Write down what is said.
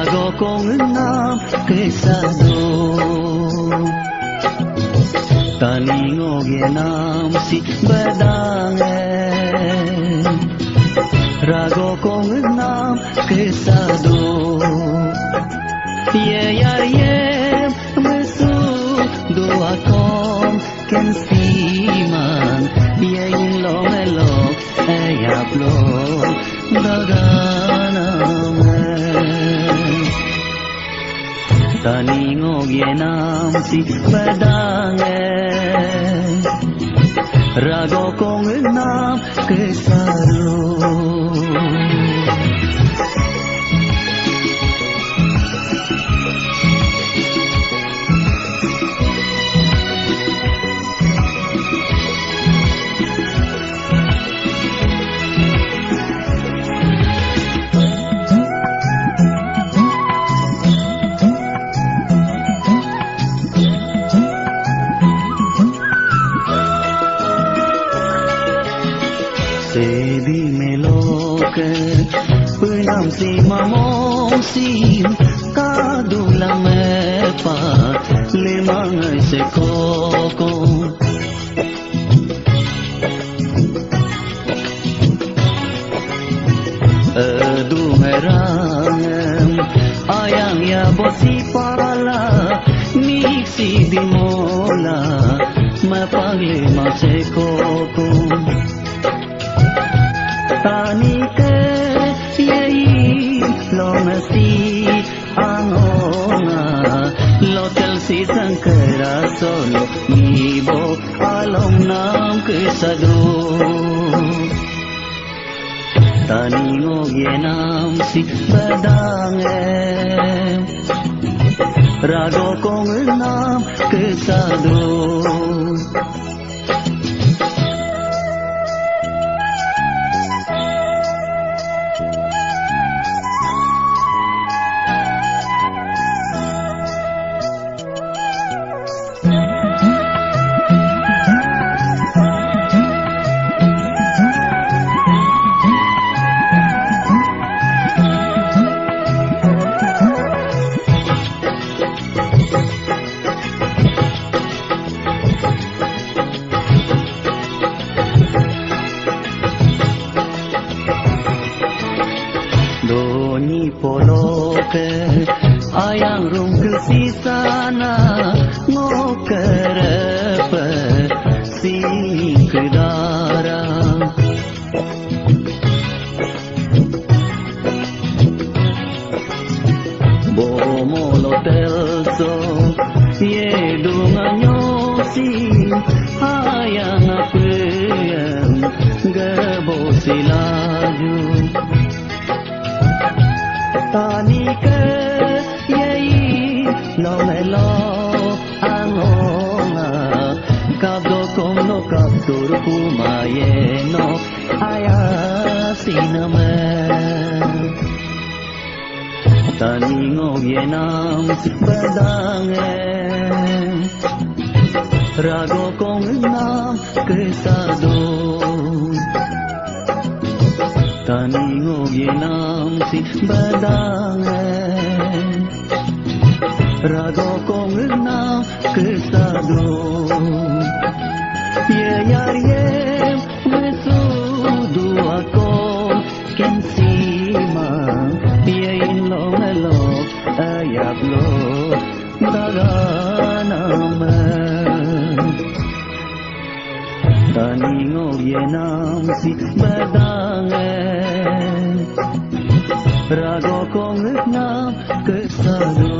Rago kong nam kesado Taningo genam si badange Rago kong nam kesado Ye ya ye mesu doa kong ken siman Ye in lo melo ayaplo daganam Taningo genam si badange Rago kong nam kesado Sebi melok penam si mamong sim kadulang mepa lemang sekoko Edu merang ayang ya bosi pala miksi di mola mepang lemang sekoko Tani ke yei lo mesti angonga lo tel si sangkara solo ibo alom nam kesado Tani ngogenam si badange Rago kong nam kesado Doni poloke ayang rum ke sana ngokerepe si kedara Bomolo telso ye dunganyo si ayang apem gebo silaju Tani ke yei lo melo angonga Kabdo kong no kabdur kumaye no ayasiname Tani ngogenam badange Rago kong nam kesado Tani ngogenam si badange Rago kong nam kesado Ye yar ye mesu dua kong ken sima Ye in lo melo ayap lo daganam Tani ngogenam si badange Rago kong nam kesado